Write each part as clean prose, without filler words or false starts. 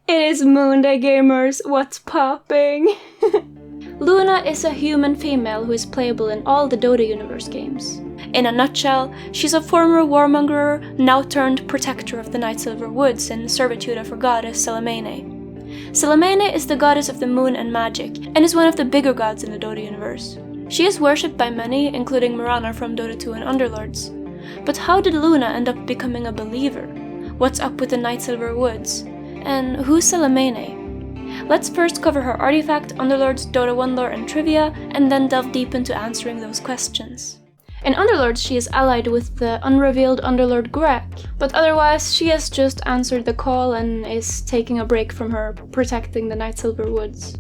It is Moonday gamers, what's popping? Luna is a human female who is playable in all the Dota universe games. In a nutshell, she's a former warmonger, now turned protector of the Night Silver Woods in servitude of her goddess Salamene. Salamene is the goddess of the moon and magic, and is one of the bigger gods in the Dota universe. She is worshipped by many, including Mirana from Dota 2 and Underlords. But how did Luna end up becoming a believer? What's up with the Night Silver Woods? And who's Salamene? Let's first cover her artifact, Underlords, Dota 1 lore and trivia, and then delve deep into answering those questions. In Underlords, she is allied with the unrevealed Underlord Grek, but otherwise she has just answered the call and is taking a break from her protecting the Night Silver Woods.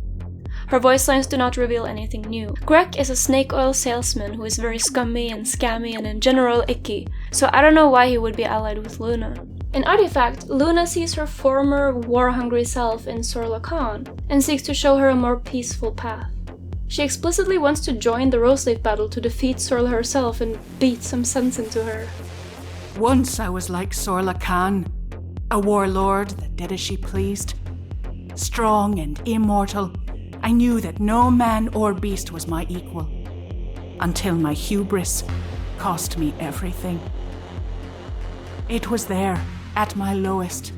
Her voice lines do not reveal anything new. Grek is a snake oil salesman who is very scummy and scammy and in general icky, so I don't know why he would be allied with Luna. In Artifact, Luna sees her former war-hungry self in Sorla Khan and seeks to show her a more peaceful path. She explicitly wants to join the Roseleaf battle to defeat Sorla herself and beat some sense into her. Once I was like Sorla Khan, a warlord that did as she pleased. Strong and immortal, I knew that no man or beast was my equal, until my hubris cost me everything. It was there, at my lowest,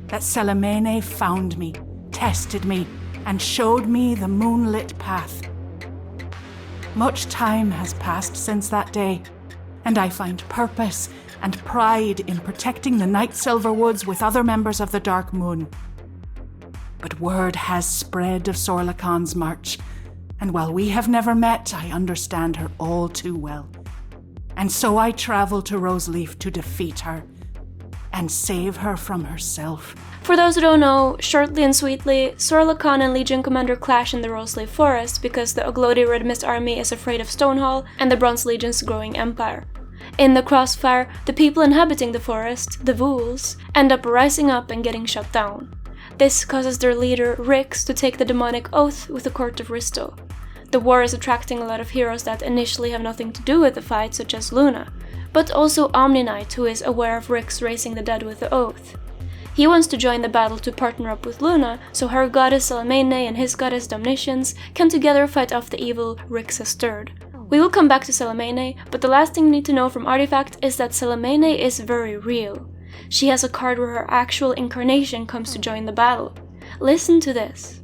that Salamene found me, tested me, and showed me the moonlit path. Much time has passed since that day, and I find purpose and pride in protecting the Night Silver Woods with other members of the Dark Moon. But word has spread of Sorla Khan's march, and while we have never met, I understand her all too well. And so I travel to Roseleaf to defeat her and save her from herself. For those who don't know, shortly and sweetly, Sorla Khan and Legion Commander clash in the Roseleaf Forest because the Oglodi Red Mist army is afraid of Stonehall and the Bronze Legion's growing empire. In the crossfire, the people inhabiting the forest, the Vools, end up rising up and getting shut down. This causes their leader, Rix, to take the demonic oath with the court of Risto. The war is attracting a lot of heroes that initially have nothing to do with the fight, such as Luna, but also Omni Knight, who is aware of Rix raising the dead with the oath. He wants to join the battle to partner up with Luna, so her goddess Salamene and his goddess Domnitians can together fight off the evil Rix has stirred. We will come back to Salamene, but the last thing you need to know from Artifact is that Salamene is very real. She has a card where her actual incarnation comes to join the battle. Listen to this.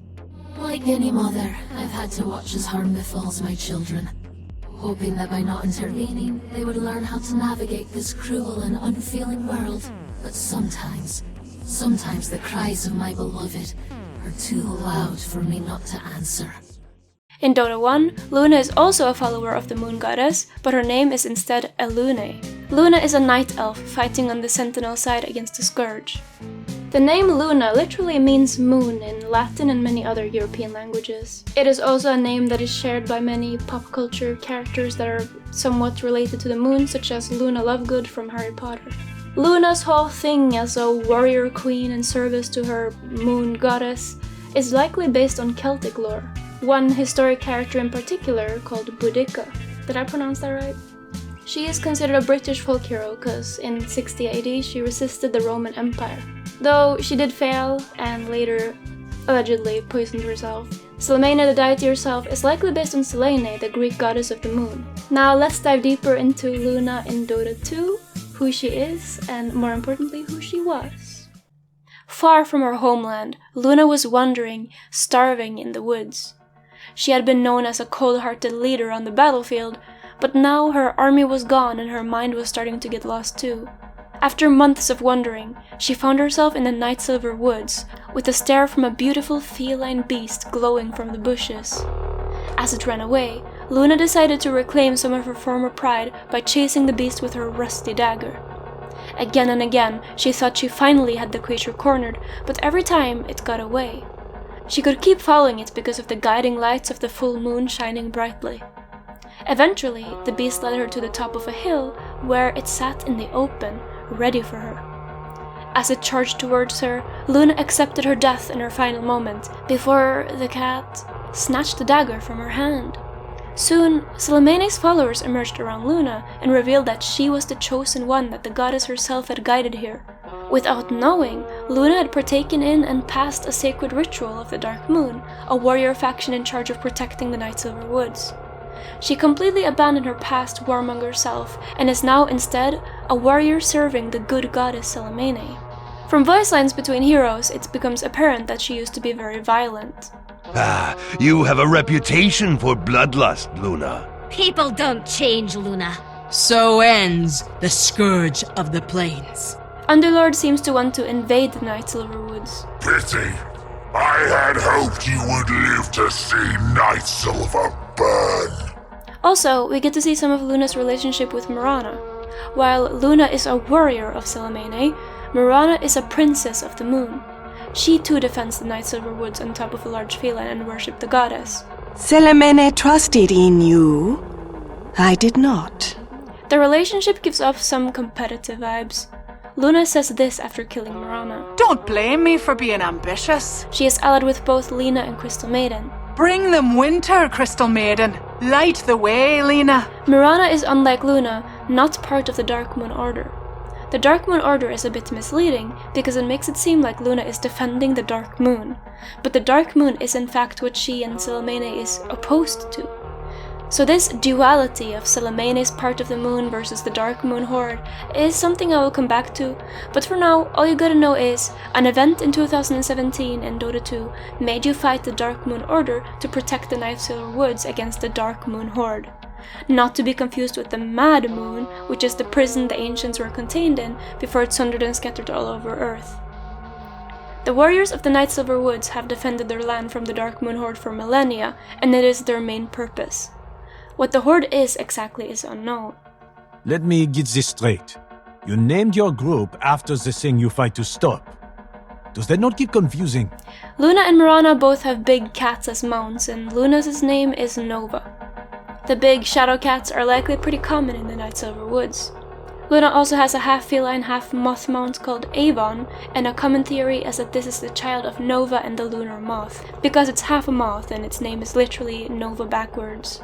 Like any mother, I've had to watch as harm befalls my children, hoping that by not intervening, they would learn how to navigate this cruel and unfeeling world. But sometimes the cries of my beloved are too loud for me not to answer. In Dota 1, Luna is also a follower of the moon goddess, but her name is instead Elune. Luna is a night elf fighting on the Sentinel side against the Scourge. The name Luna literally means moon in Latin and many other European languages. It is also a name that is shared by many pop culture characters that are somewhat related to the moon, such as Luna Lovegood from Harry Potter. Luna's whole thing as a warrior queen in service to her moon goddess is likely based on Celtic lore. One historic character in particular, called Boudica. Did I pronounce that right? She is considered a British folk hero because in 60 AD she resisted the Roman Empire. Though she did fail and later allegedly poisoned herself. Salamene, the deity herself, is likely based on Selene, the Greek goddess of the moon. Now let's dive deeper into Luna in Dota 2, who she is, and more importantly, who she was. Far from her homeland, Luna was wandering, starving in the woods. She had been known as a cold-hearted leader on the battlefield, but now her army was gone and her mind was starting to get lost too. After months of wandering, she found herself in the Night Silver Woods, with a stare from a beautiful feline beast glowing from the bushes. As it ran away, Luna decided to reclaim some of her former pride by chasing the beast with her rusty dagger. Again and again, she thought she finally had the creature cornered, but every time it got away. She could keep following it because of the guiding lights of the full moon shining brightly. Eventually, the beast led her to the top of a hill, where it sat in the open, ready for her. As it charged towards her, Luna accepted her death in her final moment, before the cat snatched the dagger from her hand. Soon, Salamene's followers emerged around Luna and revealed that she was the chosen one that the goddess herself had guided here. Without knowing, Luna had partaken in and passed a sacred ritual of the Dark Moon, a warrior faction in charge of protecting the Night Silver Woods. She completely abandoned her past warmonger self and is now instead a warrior serving the good goddess Salamene. From voice lines between heroes, it becomes apparent that she used to be very violent. You have a reputation for bloodlust, Luna. People don't change, Luna. So ends the Scourge of the Plains. Underlord seems to want to invade the Night Silver Woods. Pity. I had hoped you would live to see Night Silver burn. Also, we get to see some of Luna's relationship with Mirana. While Luna is a warrior of Salamene, Mirana is a princess of the moon. She too defends the Night Silver Woods on top of a large feline and worships the goddess. Salamene trusted in you. I did not. The relationship gives off some competitive vibes. Luna says this after killing Mirana. Don't blame me for being ambitious. She is allied with both Lena and Crystal Maiden. Bring them winter, Crystal Maiden. Light the way, Lena. Mirana is, unlike Luna, not part of the Dark Moon Order. The Dark Moon Order is a bit misleading because it makes it seem like Luna is defending the Dark Moon, but the Dark Moon is in fact what she and Salamene is opposed to. So this duality of Salamene's part of the moon versus the Dark Moon Horde is something I will come back to, but for now, all you gotta know is, an event in 2017 in Dota 2 made you fight the Dark Moon Order to protect the Night Silver Woods against the Dark Moon Horde. Not to be confused with the Mad Moon, which is the prison the ancients were contained in before it sundered and scattered all over Earth. The warriors of the Night Silver Woods have defended their land from the Dark Moon Horde for millennia, and it is their main purpose. What the Horde is exactly is unknown. Let me get this straight. You named your group after the thing you fight to stop. Does that not get confusing? Luna and Mirana both have big cats as mounts, and Luna's name is Nova. The big shadow cats are likely pretty common in the Night Silver Woods. Luna also has a half feline, half moth mount called Avon, and a common theory is that this is the child of Nova and the lunar moth, because it's half a moth and its name is literally Nova backwards.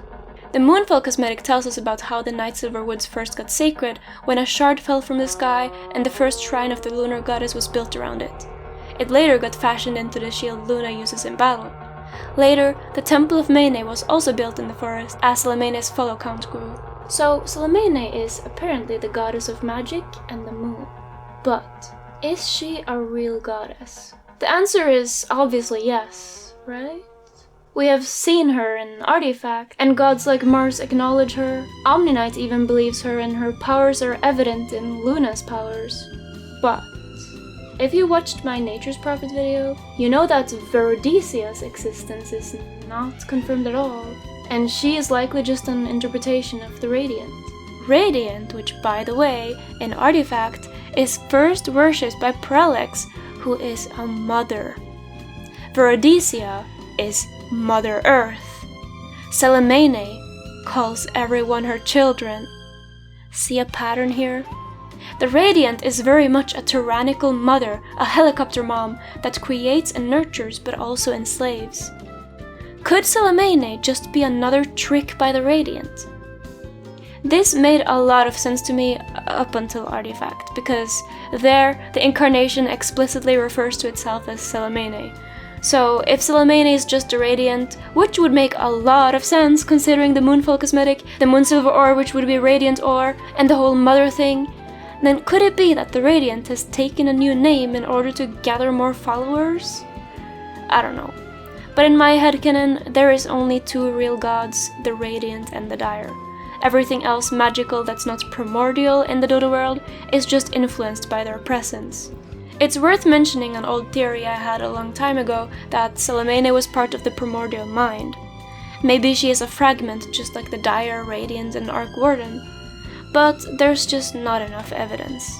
The Moonfall cosmetic tells us about how the Night Silver Woods first got sacred when a shard fell from the sky and the first shrine of the lunar goddess was built around it. It later got fashioned into the shield Luna uses in battle. Later, the Temple of Mene was also built in the forest as Salamene's follow count grew. So Salamene is apparently the goddess of magic and the moon. But is she a real goddess? The answer is obviously yes, right? We have seen her in Artifact, and gods like Mars acknowledge her. Omniknight even believes her, and her powers are evident in Luna's powers. But if you watched my Nature's Prophet video, you know that Verodicia's existence is not confirmed at all, and she is likely just an interpretation of the Radiant. Radiant, which by the way, in Artifact, is first worshipped by Prelex, who is a mother. Verodicia is Mother Earth. Salamene calls everyone her children. See a pattern here? The Radiant is very much a tyrannical mother, a helicopter mom that creates and nurtures but also enslaves. Could Salamene just be another trick by the Radiant? This made a lot of sense to me up until Artifact, because there the incarnation explicitly refers to itself as Salamene. So if Salamene is just a Radiant, which would make a lot of sense considering the Moonfall cosmetic, the Moonsilver ore which would be Radiant ore, and the whole mother thing, then could it be that the Radiant has taken a new name in order to gather more followers? I don't know. But in my headcanon, there is only two real gods, the Radiant and the Dire. Everything else magical that's not primordial in the Dota world is just influenced by their presence. It's worth mentioning an old theory I had a long time ago that Salamene was part of the primordial mind. Maybe she is a fragment just like the Dire, Radiant, and Arc Warden. But there's just not enough evidence.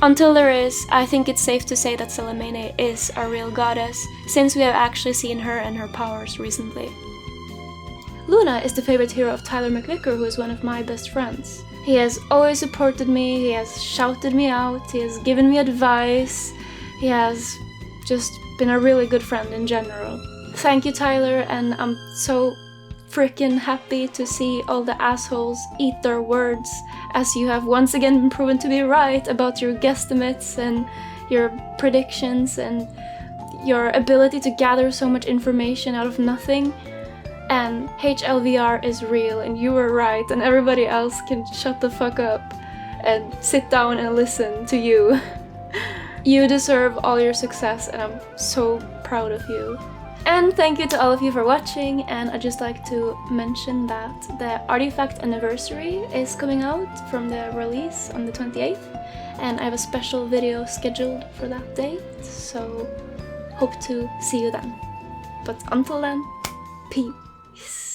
Until there is, I think it's safe to say that Salamene is a real goddess, since we have actually seen her and her powers recently. Luna is the favorite hero of Tyler McVicker, who is one of my best friends. He has always supported me, he has shouted me out, he has given me advice, he has just been a really good friend in general. Thank you, Tyler, and I'm so freaking happy to see all the assholes eat their words, as you have once again been proven to be right about your guesstimates and your predictions and your ability to gather so much information out of nothing. And HLVR is real, and you were right, and everybody else can shut the fuck up and sit down and listen to you. You deserve all your success, and I'm so proud of you. And thank you to all of you for watching, and I'd just like to mention that the Artifact Anniversary is coming out from the release on the 28th, and I have a special video scheduled for that date, so hope to see you then. But until then, peace.